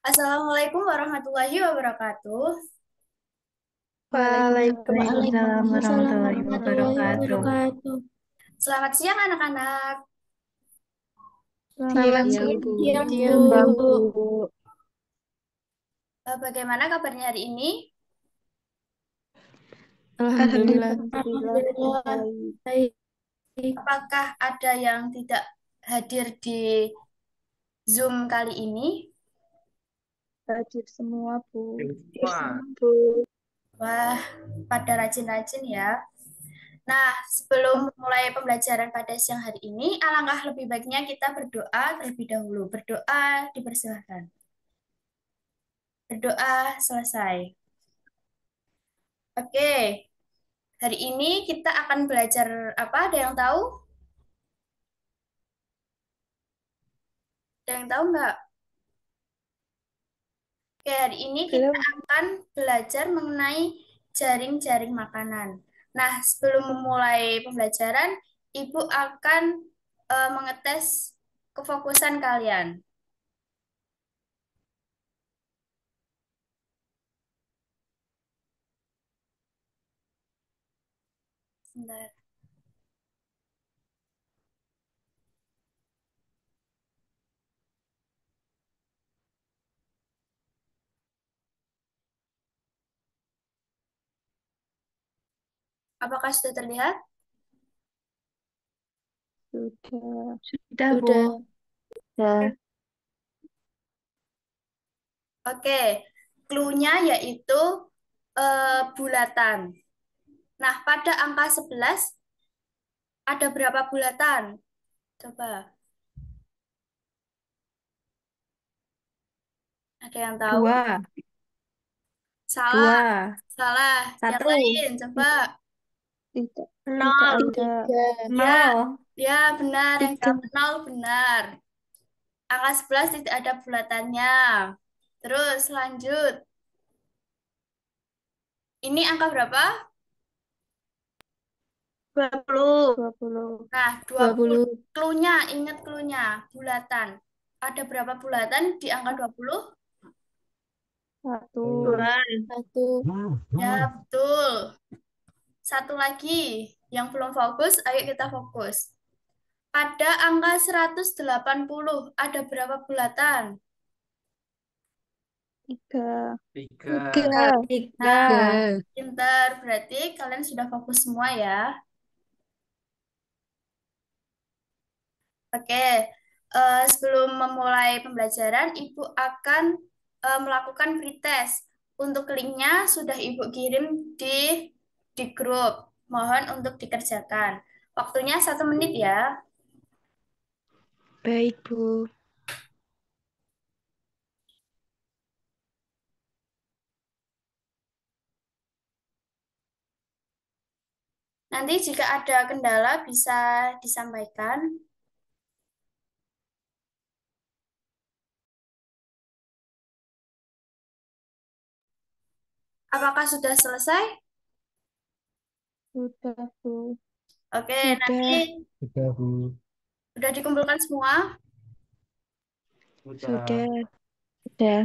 Assalamualaikum warahmatullahi wabarakatuh. Waalaikumsalam Waalaikumsalam warahmatullahi warahmatullahi wabarakatuh. wabarakatuh. Selamat siang anak-anak. Selamat Selamat Siang, Bu. siang, siang, Bu. Bu. Bagaimana kabarnya hari ini? Alhamdulillah. Alhamdulillah Alhamdulillah. baik. Baik. Apakah ada yang tidak hadir di Zoom kali ini? Hadir semua, Bu. Hadir Wah, semua, Bu. Wah, pada rajin-rajin ya. Nah, sebelum mulai pembelajaran pada siang hari ini, alangkah lebih baiknya kita berdoa terlebih dahulu. Berdoa dipersilahkan. Berdoa selesai. Oke, hari ini kita akan belajar apa? Ada yang tahu? Ada yang tahu nggak? Oke, hari ini kita Belum. akan belajar mengenai jaring-jaring makanan. Nah, sebelum memulai pembelajaran, Ibu akan mengetes kefokusan kalian. Sebentar. Apakah sudah terlihat? Sudah. sudah, Sudah. Bu. Sudah. Oke, clue-nya yaitu bulatan. Nah, pada angka 11 ada berapa bulatan? Coba, ada yang tahu? Dua, Salah, dua, salah. Yang satu, lain, coba. Tidak. Tidak nol, ada. Tiga. Ya, nol. ya benar. Yang Tiga. jawab 0 benar. Angka 11 tidak ada bulatannya. Terus lanjut. Ini angka berapa? 20. 20. Nah, 20. 20. Cluenya, ingat cluenya. Bulatan. Ada berapa bulatan di angka 20? Satu. Dua. Satu. Ya, betul. Satu lagi. Yang belum fokus, ayo kita fokus. Pada angka 180 ada berapa bulatan? Tiga. Tiga. Tiga. Nah, Tiga. pinter. Berarti kalian sudah fokus semua ya. Oke, sebelum memulai pembelajaran, Ibu akan melakukan pretest. Untuk linknya sudah Ibu kirim di grup. Mohon untuk dikerjakan. Waktunya 1 menit ya. Baik, Bu. Nanti jika ada kendala bisa disampaikan. Apakah sudah selesai? Sudah, Bu. Oke, nanti Sudah. Sudah, Bu. sudah dikumpulkan semua. Sudah. Sudah. Sudah.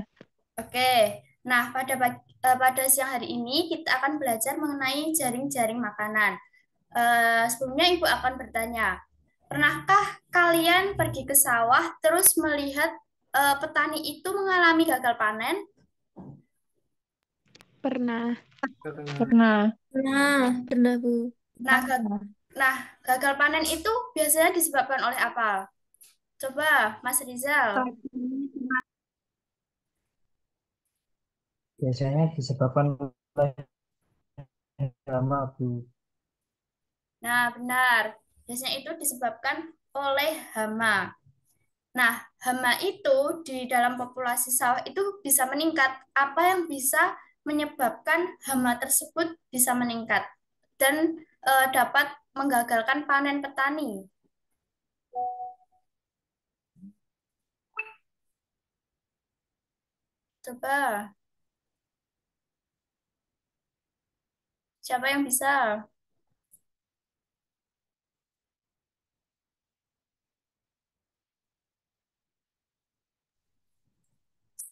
Oke, nah pada siang hari ini kita akan belajar mengenai jaring-jaring makanan. Sebelumnya Ibu akan bertanya, pernahkah kalian pergi ke sawah terus melihat petani itu mengalami gagal panen? Pernah. Pernah. Pernah. Nah, pernah, Bu. Nah, nah, gagal panen itu biasanya disebabkan oleh apa? Coba, Mas Rizal. Biasanya disebabkan oleh hama, Bu. Nah, benar. Biasanya itu disebabkan oleh hama. Nah, hama itu di dalam populasi sawah itu bisa meningkat. Apa yang bisa menyebabkan hama tersebut bisa meningkat dan dapat menggagalkan panen petani? Coba, siapa yang bisa?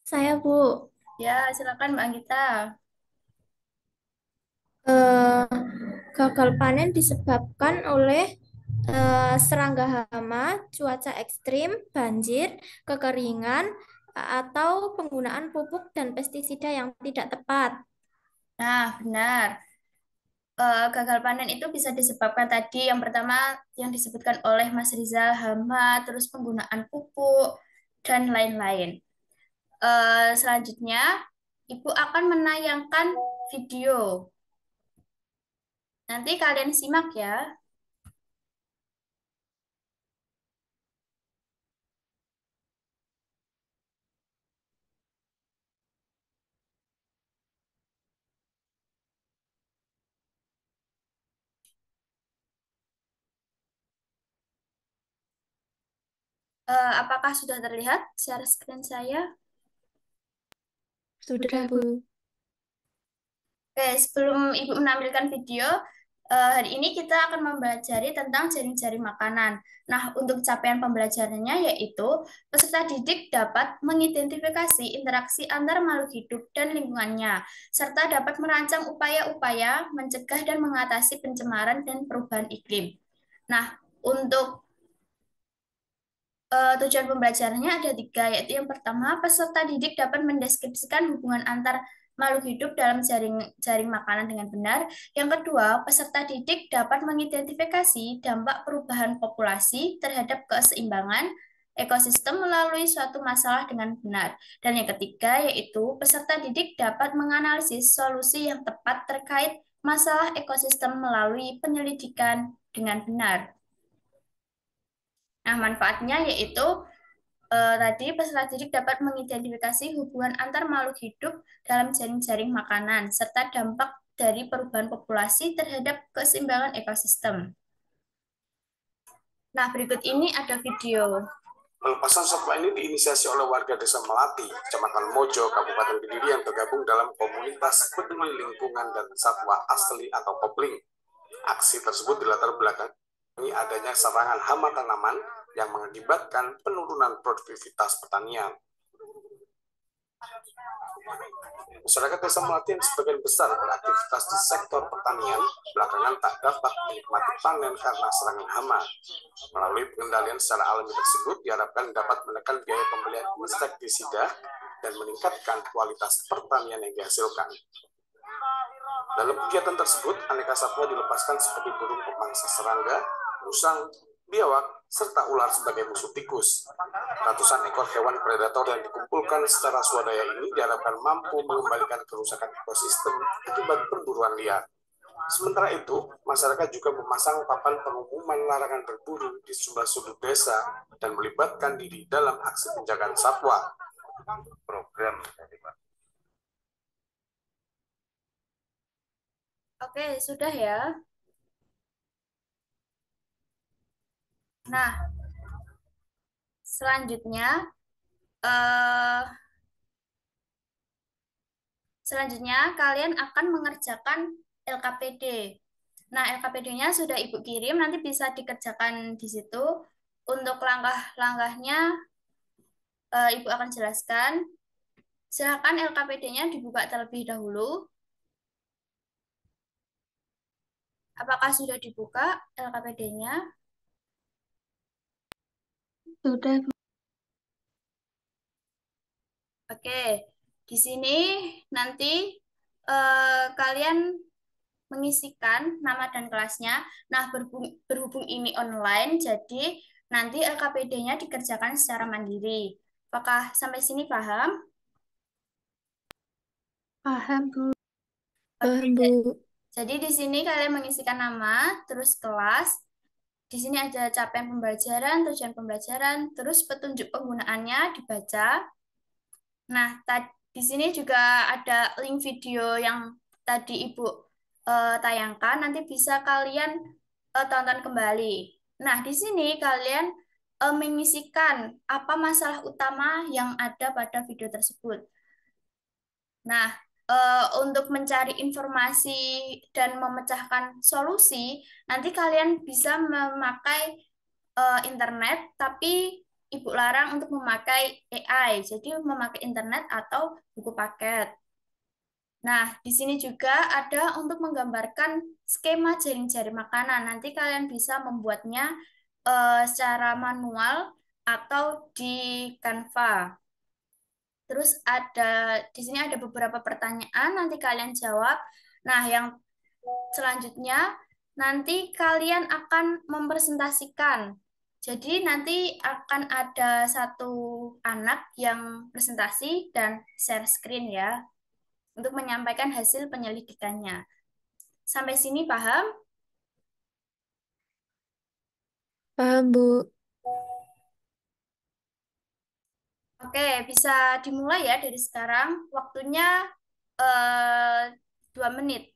Saya, Bu. Ya, silakan Mbak Anggita. Eh, Gagal panen disebabkan oleh serangga hama, cuaca ekstrim, banjir, kekeringan, atau penggunaan pupuk dan pestisida yang tidak tepat. Nah, benar. Gagal panen itu bisa disebabkan tadi yang pertama yang disebutkan oleh Mas Rizal, hama, terus penggunaan pupuk, dan lain-lain. Selanjutnya, Ibu akan menayangkan video. Nanti kalian simak ya. Apakah sudah terlihat share screen saya? Sudah, Bu. Oke, sebelum Ibu menampilkan video, hari ini kita akan mempelajari tentang jaring-jaring makanan. Nah, untuk capaian pembelajarannya yaitu peserta didik dapat mengidentifikasi interaksi antar makhluk hidup dan lingkungannya, serta dapat merancang upaya-upaya mencegah dan mengatasi pencemaran dan perubahan iklim. Nah, untuk tujuan pembelajarannya ada tiga, yaitu yang pertama, peserta didik dapat mendeskripsikan hubungan antar makhluk hidup dalam jaring makanan dengan benar. Yang kedua, peserta didik dapat mengidentifikasi dampak perubahan populasi terhadap keseimbangan ekosistem melalui suatu masalah dengan benar. Dan yang ketiga, yaitu peserta didik dapat menganalisis solusi yang tepat terkait masalah ekosistem melalui penyelidikan dengan benar. Nah, manfaatnya yaitu tadi peserta didik dapat mengidentifikasi hubungan antar makhluk hidup dalam jaring-jaring makanan, serta dampak dari perubahan populasi terhadap keseimbangan ekosistem. Nah, berikut ini ada video. Pelepasan satwa ini diinisiasi oleh warga Desa Melati, Kecamatan Mojo, Kabupaten Kediri yang tergabung dalam komunitas peduli lingkungan dan satwa asli atau kopling. Aksi tersebut dilatar belakangi adanya serangan hama tanaman yang mengakibatkan penurunan produktivitas pertanian. Masyarakat Desa Melati yang sebagian besar beraktivitas di sektor pertanian belakangan tak dapat menikmati panen karena serangan hama. Melalui pengendalian secara alami tersebut diharapkan dapat menekan biaya pembelian insektisida dan meningkatkan kualitas pertanian yang dihasilkan. Dalam kegiatan tersebut, aneka satwa dilepaskan seperti burung pemangsa serangga, musang, biawak, serta ular sebagai musuh tikus. Ratusan ekor hewan predator yang dikumpulkan secara swadaya ini diharapkan mampu mengembalikan kerusakan ekosistem akibat perburuan liar. Sementara itu, masyarakat juga memasang papan pengumuman larangan berburu di sejumlah sudut desa dan melibatkan diri dalam aksi penjagaan satwa. Program Oke, sudah ya. Nah, selanjutnya eh, kalian akan mengerjakan LKPD. Nah, LKPD-nya sudah Ibu kirim, nanti bisa dikerjakan di situ. Untuk langkah-langkahnya Ibu akan jelaskan. Silakan LKPD-nya dibuka terlebih dahulu. Apakah sudah dibuka LKPD-nya? Sudah, Bu. Oke, di sini nanti kalian mengisikan nama dan kelasnya. Nah, berhubung ini online, jadi nanti LKPD-nya dikerjakan secara mandiri. Apakah sampai sini paham? Paham, Bu. Paham, Bu. Jadi di sini kalian mengisikan nama, terus kelas. Di sini ada capaian pembelajaran, tujuan pembelajaran, terus petunjuk penggunaannya dibaca. Nah, di sini juga ada link video yang tadi Ibu tayangkan, nanti bisa kalian tonton kembali. Nah, di sini kalian mengisikan apa masalah utama yang ada pada video tersebut. Nah, untuk mencari informasi dan memecahkan solusi, nanti kalian bisa memakai internet, tapi Ibu larang untuk memakai AI, jadi memakai internet atau buku paket. Nah, di sini juga ada untuk menggambarkan skema jaring-jaring makanan. Nanti kalian bisa membuatnya secara manual atau di Canva. Terus di sini ada beberapa pertanyaan, nanti kalian jawab. Nah, yang selanjutnya nanti kalian akan mempresentasikan. Jadi nanti akan ada satu anak yang presentasi dan share screen ya untuk menyampaikan hasil penyelidikannya. Sampai sini paham? Paham, Bu. Oke, bisa dimulai ya dari sekarang. Waktunya eh, 2 menit.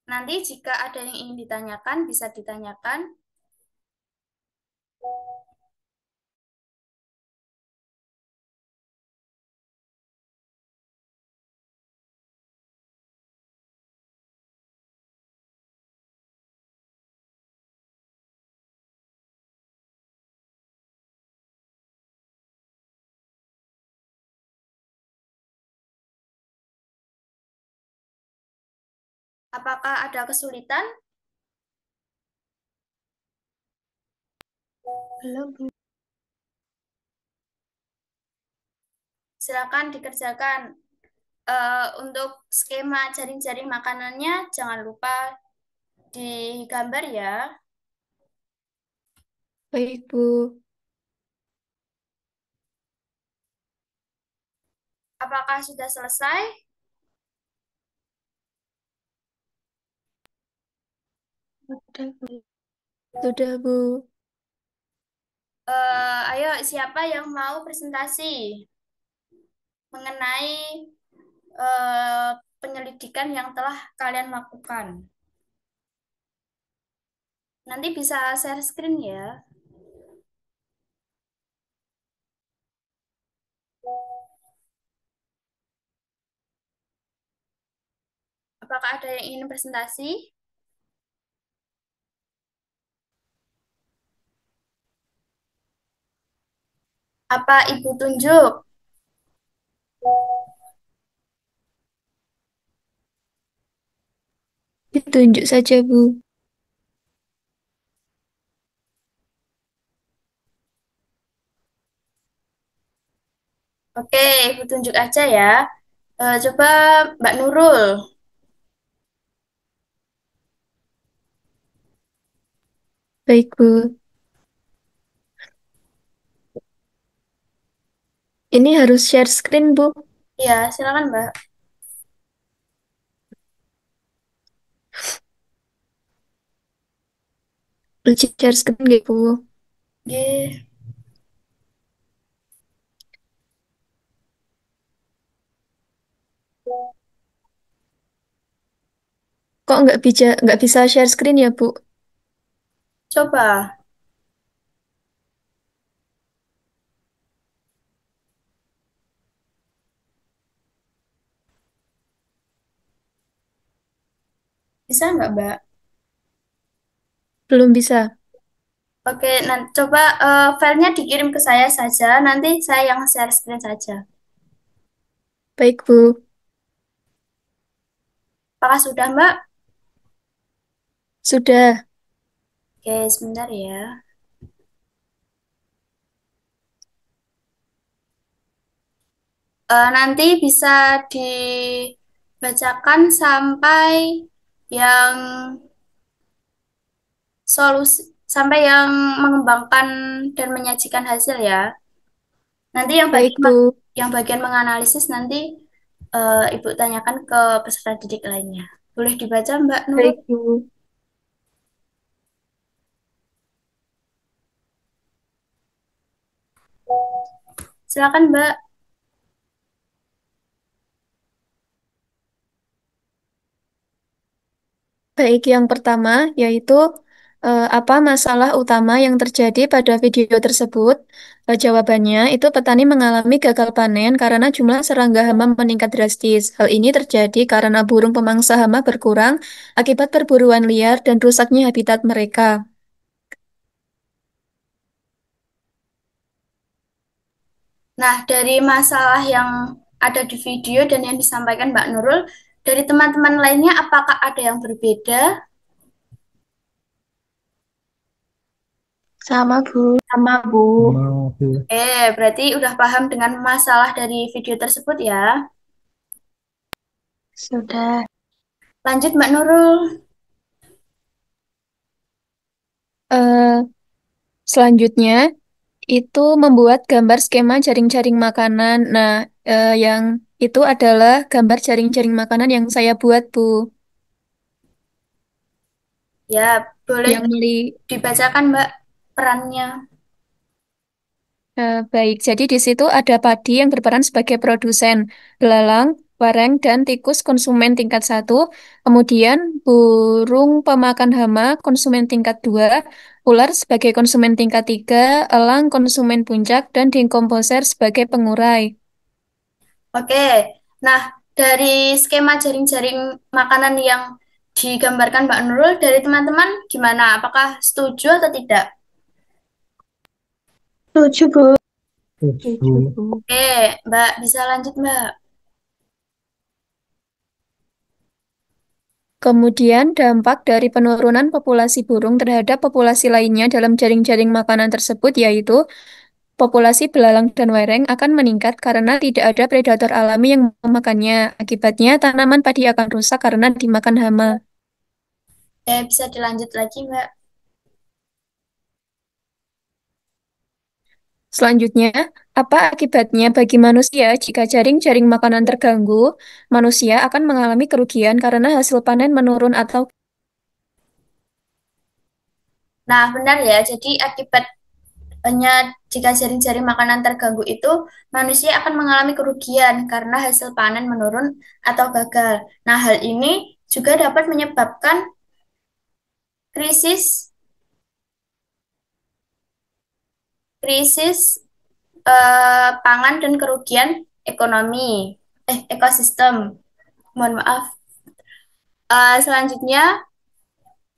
Nanti jika ada yang ingin ditanyakan, bisa ditanyakan. Apakah ada kesulitan? Belum, Bu. Silakan dikerjakan. Untuk skema jaring-jaring makanannya, jangan lupa digambar ya. Baik, Bu. Apakah sudah selesai? Udah, Bu. Sudah, Bu. Ayo, siapa yang mau presentasi mengenai eh, penyelidikan yang telah kalian lakukan? Nanti bisa share screen ya. Apakah ada yang ingin presentasi? Apa Ibu tunjuk? Ditunjuk saja, Bu. Oke, Ibu tunjuk aja ya. Coba Mbak Nurul. Baik, Bu. Ini harus share screen, Bu. Ya, silakan Mbak. Uji share screen, nggih, Bu. Oke. Kok nggak bisa share screen ya, Bu? Coba. Bisa nggak Mbak? Belum bisa. Oke, nanti coba filenya dikirim ke saya saja. Nanti saya yang share screen saja. Baik, Bu. Apakah sudah Mbak? Sudah. Oke, sebentar ya. Nanti bisa dibacakan sampai yang yang mengembangkan dan menyajikan hasil ya. Nanti Baik, Bu. yang bagian menganalisis nanti Ibu tanyakan ke peserta didik lainnya. Boleh dibaca Mbak Nurul? Baik, Bu. Silakan Mbak. Baik, yang pertama yaitu apa masalah utama yang terjadi pada video tersebut? Jawabannya itu petani mengalami gagal panen karena jumlah serangga hama meningkat drastis. Hal ini terjadi karena burung pemangsa hama berkurang akibat perburuan liar dan rusaknya habitat mereka. Nah, dari masalah yang ada di video dan yang disampaikan Mbak Nurul, dari teman-teman lainnya apakah ada yang berbeda? Sama, Bu. Sama, Bu. Sama Bu. Berarti udah paham dengan masalah dari video tersebut ya. Sudah. Lanjut Mbak Nurul. Eh, Selanjutnya, itu membuat gambar skema jaring-jaring makanan. Nah, yang itu adalah gambar jaring-jaring makanan yang saya buat, Bu. Ya, boleh Yang meli dibacakan Mbak perannya. Baik, jadi di situ ada padi yang berperan sebagai produsen, belalang, wareng, dan tikus konsumen tingkat satu, kemudian burung pemakan hama konsumen tingkat dua, ular sebagai konsumen tingkat tiga, elang konsumen puncak, dan dekomposer sebagai pengurai. Oke, nah dari skema jaring-jaring makanan yang digambarkan Mbak Nurul, dari teman-teman gimana? Apakah setuju atau tidak? Setuju, Bu. Setuju, Bu. Bu. Oke, Mbak bisa lanjut Mbak. Kemudian dampak dari penurunan populasi burung terhadap populasi lainnya dalam jaring-jaring makanan tersebut yaitu populasi belalang dan wereng akan meningkat karena tidak ada predator alami yang memakannya. Akibatnya tanaman padi akan rusak karena dimakan hama. Bisa dilanjut lagi Mbak. Selanjutnya, apa akibatnya bagi manusia jika jaring-jaring makanan terganggu? Manusia akan mengalami kerugian karena hasil panen menurun atau Nah, benar ya. Jadi akibatnya jika jaring-jaring makanan terganggu itu, manusia akan mengalami kerugian karena hasil panen menurun atau gagal. Nah, hal ini juga dapat menyebabkan krisis krisis pangan dan kerugian ekonomi, ekosistem. Mohon maaf. Selanjutnya,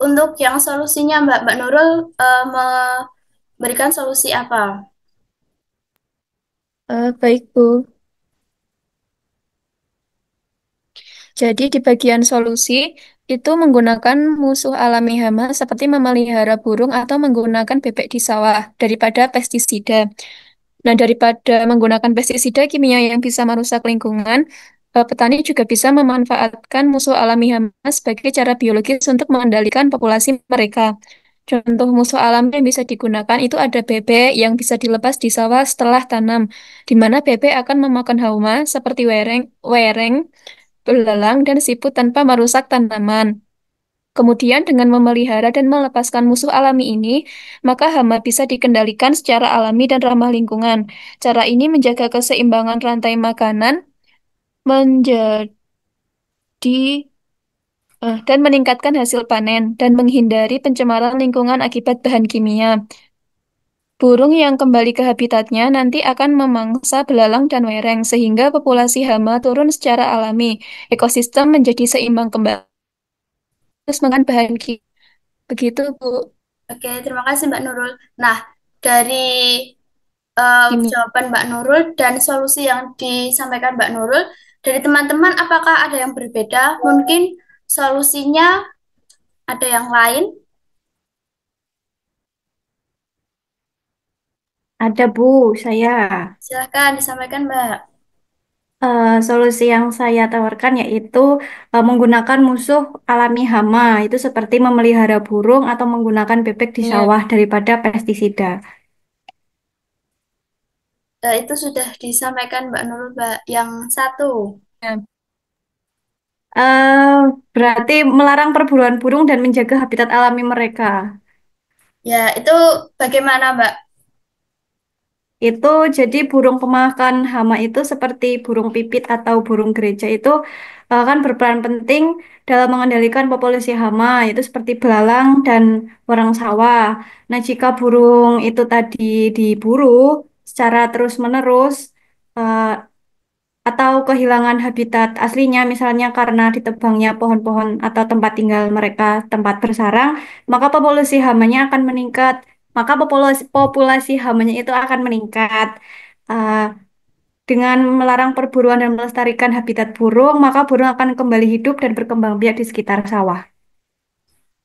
untuk yang solusinya Mbak Nurul memberikan solusi apa? baik, Bu. Jadi di bagian solusi itu menggunakan musuh alami hama seperti memelihara burung atau menggunakan bebek di sawah daripada pestisida. Nah, daripada menggunakan pestisida kimia yang bisa merusak lingkungan, petani juga bisa memanfaatkan musuh alami hama sebagai cara biologis untuk mengendalikan populasi mereka. Contoh musuh alami yang bisa digunakan itu ada bebek yang bisa dilepas di sawah setelah tanam, di mana bebek akan memakan hama seperti wereng, belalang, dan siput tanpa merusak tanaman. Kemudian dengan memelihara dan melepaskan musuh alami ini, maka hama bisa dikendalikan secara alami dan ramah lingkungan. Cara ini menjaga keseimbangan rantai makanan menjadi dan meningkatkan hasil panen dan menghindari pencemaran lingkungan akibat bahan kimia. Burung yang kembali ke habitatnya nanti akan memangsa belalang dan wereng sehingga populasi hama turun secara alami. Ekosistem menjadi seimbang kembali. Terus makan bahan kimia. Begitu, Bu. Oke, terima kasih Mbak Nurul. Nah, dari Kimia. jawaban Mbak Nurul dan solusi yang disampaikan Mbak Nurul, dari teman-teman apakah ada yang berbeda? Mungkin solusinya ada yang lain? Ada Bu, saya Silahkan disampaikan Mbak. solusi yang saya tawarkan yaitu menggunakan musuh alami hama itu seperti memelihara burung atau menggunakan bebek di Iya. sawah daripada pestisida. Itu sudah disampaikan Mbak Nurul, Mbak. Yang satu. Ya. Eh, Berarti melarang perburuan burung dan menjaga habitat alami mereka. Ya, itu bagaimana Mbak? Itu jadi burung pemakan hama itu seperti burung pipit atau burung gereja itu kan berperan penting dalam mengendalikan populasi hama, itu seperti belalang dan warang sawah. Nah, jika burung itu tadi diburu secara terus-menerus eh, atau kehilangan habitat aslinya, misalnya karena ditebangnya pohon-pohon atau tempat tinggal mereka, tempat bersarang, maka populasi hamanya akan meningkat. Maka populasi hamanya itu akan meningkat. Eh, Dengan melarang perburuan dan melestarikan habitat burung, maka burung akan kembali hidup dan berkembang biak di sekitar sawah.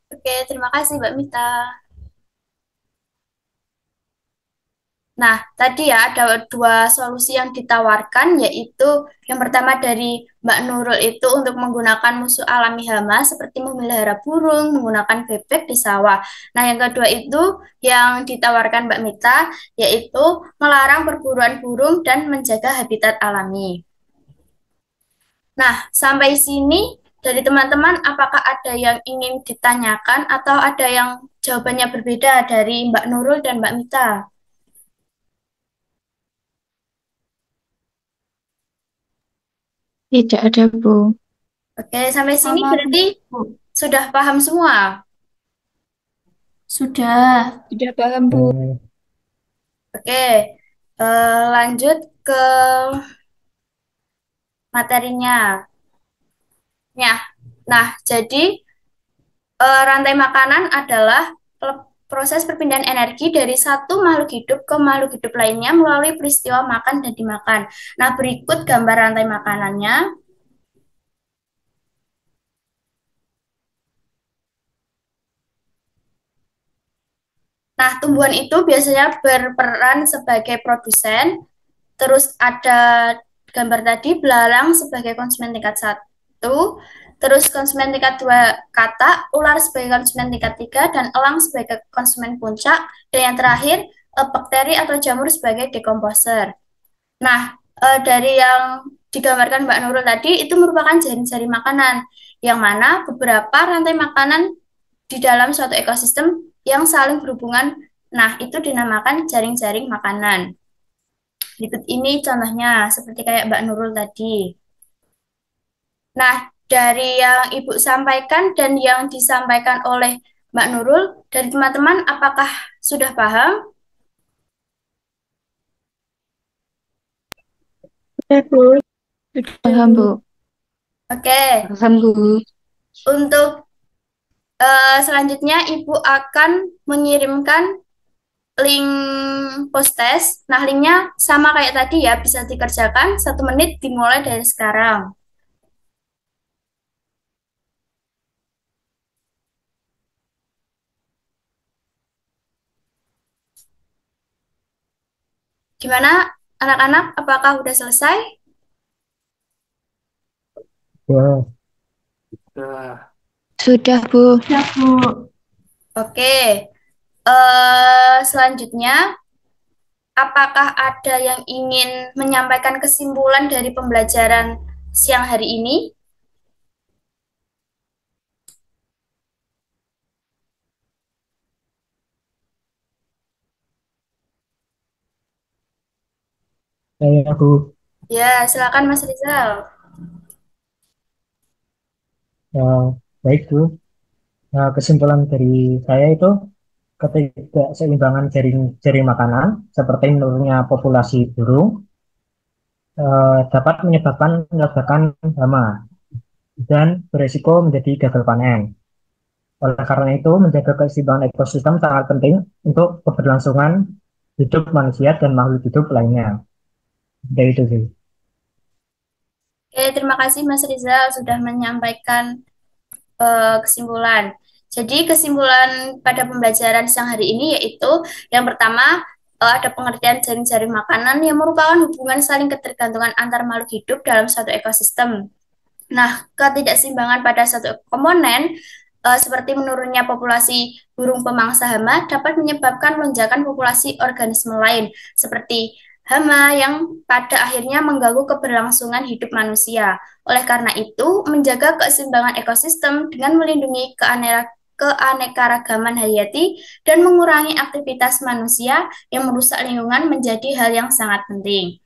Oke, terima kasih Mbak Mita. Nah, tadi ya ada dua solusi yang ditawarkan, yaitu yang pertama dari Mbak Nurul itu untuk menggunakan musuh alami hama seperti memelihara burung, menggunakan bebek di sawah. Nah, yang kedua itu yang ditawarkan Mbak Mita, yaitu melarang perburuan burung dan menjaga habitat alami. Nah, sampai sini dari teman-teman, apakah ada yang ingin ditanyakan atau ada yang jawabannya berbeda dari Mbak Nurul dan Mbak Mita? Tidak ada, Bu. Oke, sampai sini Sama, berarti Bu. sudah paham semua. Sudah. Sudah paham, Bu. Oke, lanjut ke materinya. Ya, nah jadi rantai makanan adalah proses perpindahan energi dari satu makhluk hidup ke makhluk hidup lainnya melalui peristiwa makan dan dimakan. Nah, berikut gambar rantai makanannya. Nah, tumbuhan itu biasanya berperan sebagai produsen. Terus ada gambar tadi belalang sebagai konsumen tingkat satu, terus konsumen tingkat dua katak, ular sebagai konsumen tingkat tiga, dan elang sebagai konsumen puncak, dan yang terakhir bakteri atau jamur sebagai dekomposer. Nah, dari yang digambarkan Mbak Nurul tadi itu merupakan jaring-jaring makanan, yang mana beberapa rantai makanan di dalam suatu ekosistem yang saling berhubungan. Nah, itu dinamakan jaring-jaring makanan. Berikut ini contohnya, seperti kayak Mbak Nurul tadi. Nah, dari yang Ibu sampaikan dan yang disampaikan oleh Mbak Nurul, dari teman-teman, apakah sudah paham? Sudah, Bu. Paham, Bu. Oke, Paham, Bu. untuk selanjutnya Ibu akan mengirimkan link post-test. Nah, linknya sama kayak tadi ya, bisa dikerjakan 1 menit dimulai dari sekarang. Gimana anak-anak, apakah udah selesai? Ya, Udah. Sudah, Bu. Sudah, Bu. Oke, selanjutnya, apakah ada yang ingin menyampaikan kesimpulan dari pembelajaran siang hari ini? saya Bu. Ya, silakan Mas Rizal. Ya, baik Bu. Nah, kesimpulan dari saya itu ketidakseimbangan jaring makanan seperti menurunnya populasi burung dapat menyebabkan ledakan hama dan beresiko menjadi gagal panen. Oleh karena itu, menjaga keseimbangan ekosistem sangat penting untuk keberlangsungan hidup manusia dan makhluk hidup lainnya. Dari itu sih. Oke, terima kasih Mas Rizal sudah menyampaikan kesimpulan. Jadi kesimpulan pada pembelajaran siang hari ini yaitu yang pertama ada pengertian jaring-jaring makanan yang merupakan hubungan saling ketergantungan antar makhluk hidup dalam suatu ekosistem. Nah, ketidakseimbangan pada satu komponen seperti menurunnya populasi burung pemangsa hama dapat menyebabkan lonjakan populasi organisme lain seperti hama yang pada akhirnya mengganggu keberlangsungan hidup manusia. Oleh karena itu, menjaga keseimbangan ekosistem dengan melindungi keanekaragaman hayati dan mengurangi aktivitas manusia yang merusak lingkungan menjadi hal yang sangat penting.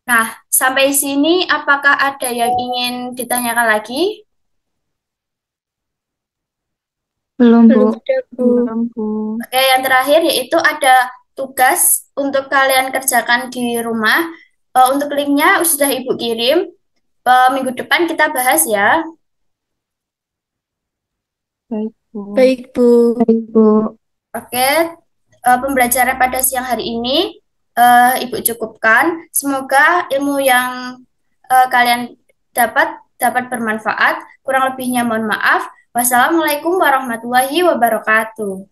Nah, sampai sini apakah ada yang ingin ditanyakan lagi? Belum, Bu. Belum ada, Bu. Belum, Bu. Oke, yang terakhir yaitu ada tugas untuk kalian kerjakan di rumah. Untuk linknya sudah Ibu kirim. Minggu depan kita bahas ya. Baik, Bu. Baik, Bu. Baik, Bu. Oke, pembelajaran pada siang hari ini Ibu cukupkan. Semoga ilmu yang kalian dapat bermanfaat. Kurang lebihnya mohon maaf. Wassalamualaikum warahmatullahi wabarakatuh.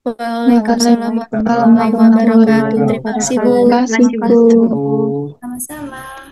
Waalaikumsalam warahmatullahi wabarakatuh. Terima kasih, Bu. Terima kasih, Bu. Sama-sama.